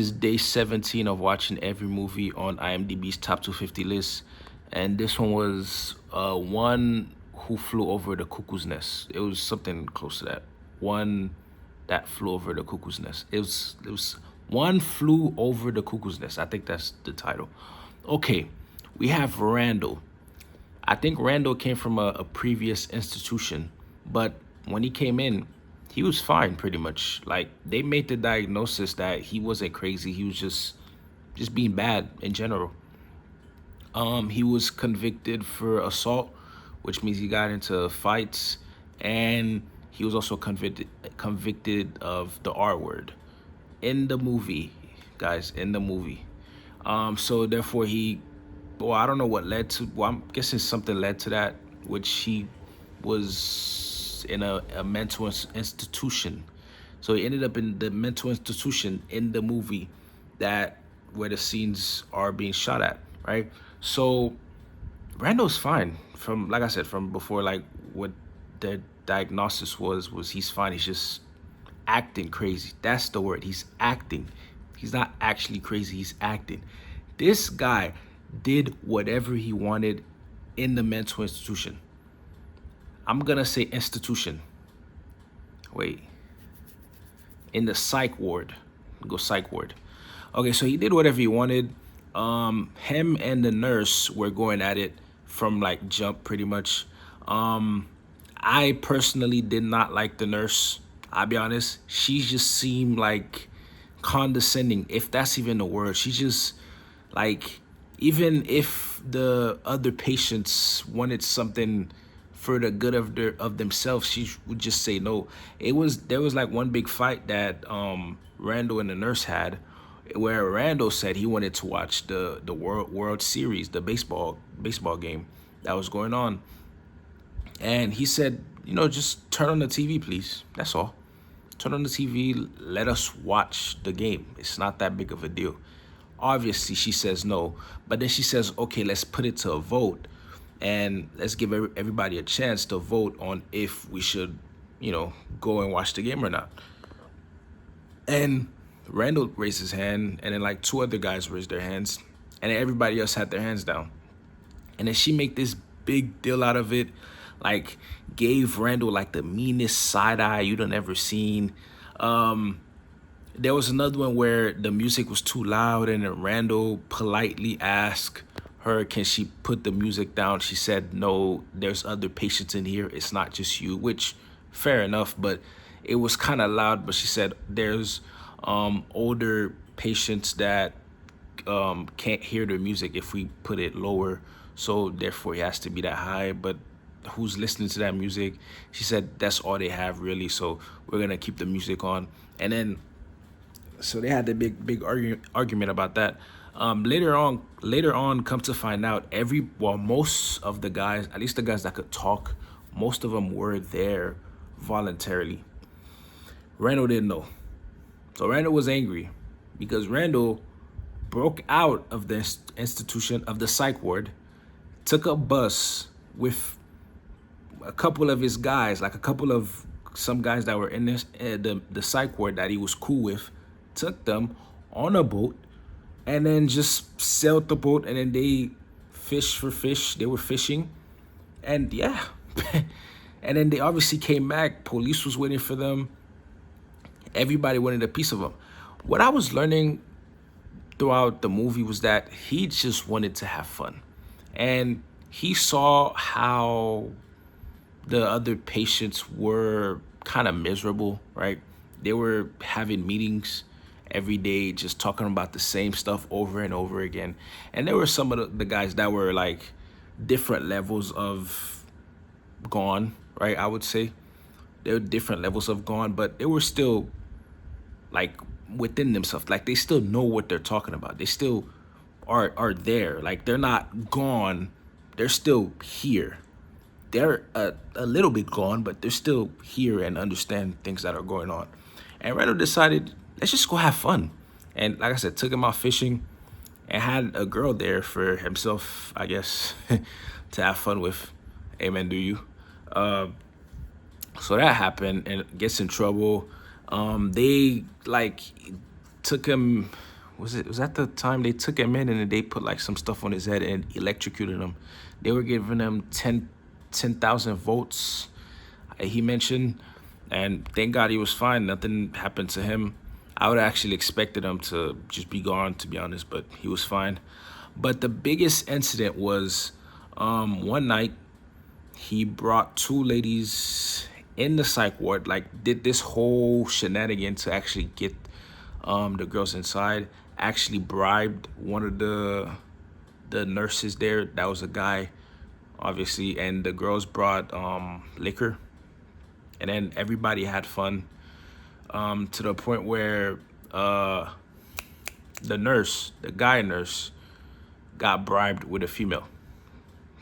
This is day 17 of watching every movie on IMDb's top 250 list. And this one was One Who Flew Over the Cuckoo's Nest. It was something close to that. One That Flew Over the Cuckoo's Nest. It was One Flew Over the Cuckoo's Nest. I think that's the title. Okay, we have Randall. I think Randall came from a previous institution, but when he came in, he was fine pretty much. Like they made the diagnosis that he wasn't crazy. He was just being bad in general. He was convicted for assault, which means he got into fights, and he was also convicted of the R word in the movie, guys, in the movie. So therefore well, I don't know what led to, well, I'm guessing something led to that, which he was in a mental institution. So he ended up in the mental institution in the movie that where the scenes are being shot at, right? So Randall's fine from, like I said, from before, like what the diagnosis was he's fine. He's just acting crazy. That's the word. He's acting. He's not actually crazy. He's acting. This guy did whatever he wanted in the mental institution. I'm gonna say institution. Wait. In the psych ward. Go psych ward. Okay, so he did whatever he wanted. Him and the nurse were going at it from like jump pretty much. I personally did not like the nurse. I'll be honest. She just seemed like condescending, if that's even a word. She just like, even if the other patients wanted something for the good of themselves, she would just say no. There was like one big fight that Randall and the nurse had, where Randall said he wanted to watch the World Series, the baseball game that was going on, and he said, just turn on the TV, please. That's all. Turn on the TV. Let us watch the game. It's not that big of a deal. Obviously, she says no, but then she says, okay, let's put it to a vote, and let's give everybody a chance to vote on if we should, go and watch the game or not. And Randall raised his hand, and then like two other guys raised their hands, and then everybody else had their hands down. And then she made this big deal out of it, like gave Randall like the meanest side eye you done ever seen. There was another one where the music was too loud, and then Randall politely asked her, can she put the music down? She said, no, there's other patients in here. It's not just you, which fair enough, but it was kind of loud. But she said there's older patients that can't hear the music if we put it lower. So therefore it has to be that high. But who's listening to that music? She said that's all they have really. So we're going to keep the music on. And then so they had the big argument about that. Later on, come to find out, most of the guys, at least the guys that could talk, most of them were there voluntarily. Randall didn't know. So Randall was angry because Randall broke out of the institution of the psych ward, took a bus with a couple of his guys, like some guys that were in the psych ward that he was cool with, took them on a boat, and then just sailed the boat, and then they fished for fish. They were fishing, and yeah. And then they obviously came back. Police was waiting for them. Everybody wanted a piece of them. What I was learning throughout the movie was that he just wanted to have fun. And he saw how the other patients were kind of miserable, right? They were having meetings every day, just talking about the same stuff over and over again. And there were some of the guys that were like different levels of gone, right? I would say there were different levels of gone, but they were still like within themselves. Like they still know what they're talking about. They still are there. Like they're not gone. They're still here. They're a little bit gone, but they're still here and understand things that are going on. And Randall decided, let's just go have fun. And like I said, took him out fishing and had a girl there for himself, I guess, to have fun with. Amen, do you? So that happened and gets in trouble. They like took him was that the time they took him in and then they put like some stuff on his head and electrocuted him. They were giving him 10,000 volts, he mentioned, and thank God he was fine. Nothing happened to him. I would have actually expected him to just be gone, to be honest, but he was fine. But the biggest incident was one night he brought two ladies in the psych ward, like did this whole shenanigan to actually get the girls inside. Actually bribed one of the nurses there. That was a guy, obviously, and the girls brought liquor, and then everybody had fun to the point where the nurse, the guy nurse, got bribed with a female.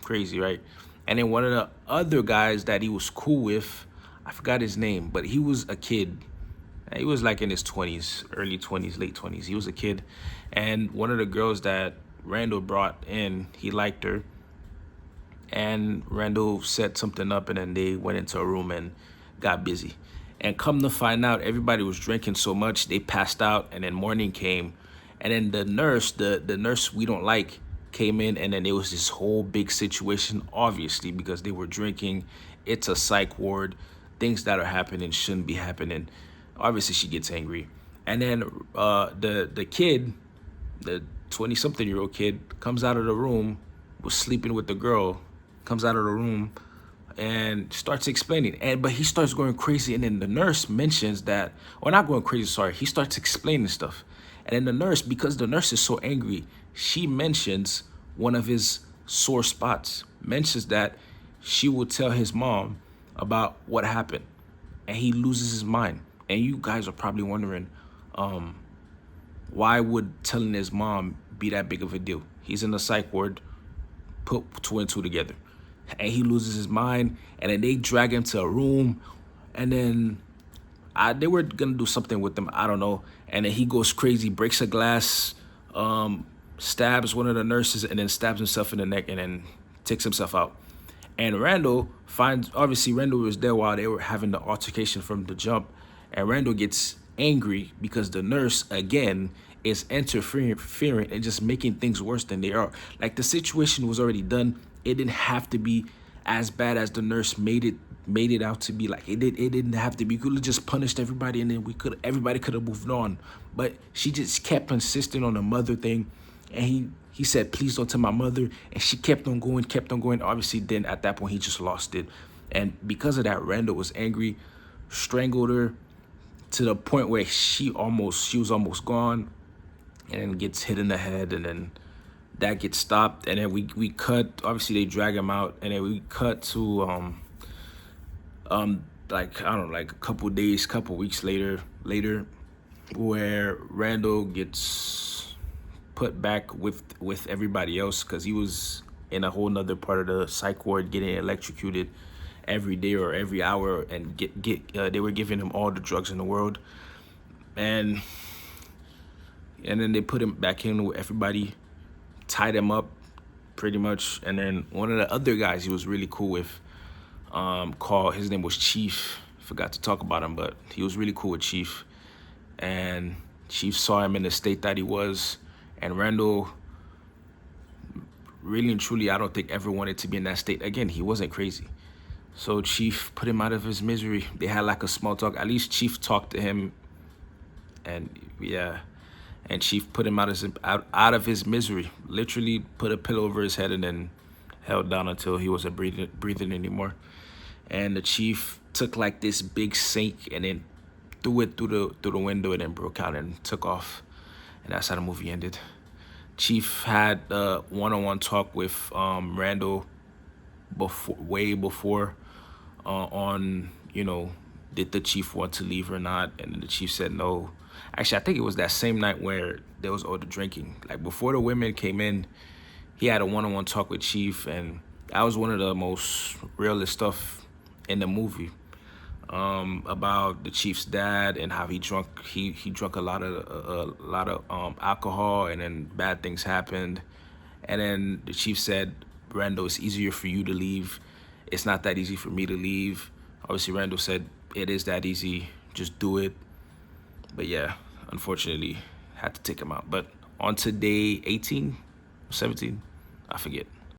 Crazy, right? And then one of the other guys that he was cool with, I forgot his name, but he was a kid. He was like in his 20s, early 20s, late 20s. He was a kid. And one of the girls that Randall brought in, he liked her. And Randall set something up, and then they went into a room and got busy. And come to find out, everybody was drinking so much, they passed out, and then morning came. And then the nurse, the nurse we don't like, came in, and then there was this whole big situation, obviously, because they were drinking. It's a psych ward. Things that are happening shouldn't be happening. Obviously, she gets angry. And then the kid, the 20-something-year-old kid, comes out of the room, was sleeping with the girl, comes out of the room and starts explaining. But he starts going crazy, and then the nurse mentions that, or not going crazy, sorry, he starts explaining stuff. And then the nurse, because the nurse is so angry, she mentions one of his sore spots, mentions that she will tell his mom about what happened, and he loses his mind. And you guys are probably wondering, why would telling his mom be that big of a deal? He's in the psych ward, put two and two together, and he loses his mind. And then they drag him to a room, and then they were gonna do something with him, I don't know. And then he goes crazy, breaks a glass, stabs one of the nurses, and then stabs himself in the neck, and then takes himself out. And Randall finds, obviously Randall was there while they were having the altercation from the jump, and Randall gets angry because the nurse, again, is interfering and just making things worse than they are. Like, the situation was already done. It didn't have to be as bad as the nurse made it out to be. Like, it didn't have to be. We could have just punished everybody, and then everybody could have moved on. But she just kept insisting on the mother thing, and he said, please don't tell my mother. And she kept on going. Obviously, then at that point, he just lost it. And because of that, Randall was angry, strangled her to the point where she was almost gone, and then gets hit in the head, and then that gets stopped. And then we cut, obviously they drag him out, and then we cut to like, I don't know, like a couple weeks later, where Randall gets put back with everybody else, because he was in a whole nother part of the psych ward getting electrocuted every day or every hour, and they were giving him all the drugs in the world. And then they put him back in with everybody, tied him up pretty much. And then one of the other guys he was really cool with, his name was Chief. Forgot to talk about him, but he was really cool with Chief. And Chief saw him in the state that he was, and Randall, really and truly, I don't think ever wanted to be in that state again. He wasn't crazy. So Chief put him out of his misery. They had like a small talk. At least Chief talked to him, and yeah. And Chief put him out of his misery. Literally put a pillow over his head and then held down until he wasn't breathing anymore. And the Chief took like this big sink and then threw it through the window, and then broke out and took off. And that's how the movie ended. Chief had a one-on-one talk with Randall way before on, did the Chief want to leave or not? And the Chief said no. Actually, I think it was that same night where there was all the drinking. Like, before the women came in, he had a one-on-one talk with Chief, and that was one of the most realist stuff in the movie, about the Chief's dad and how he drunk a lot of alcohol, and then bad things happened. And then the Chief said, Randall, it's easier for you to leave. It's not that easy for me to leave. Obviously, Randall said, it is that easy. Just do it. But yeah, unfortunately, had to take him out. But on to day 18, 17, I forget.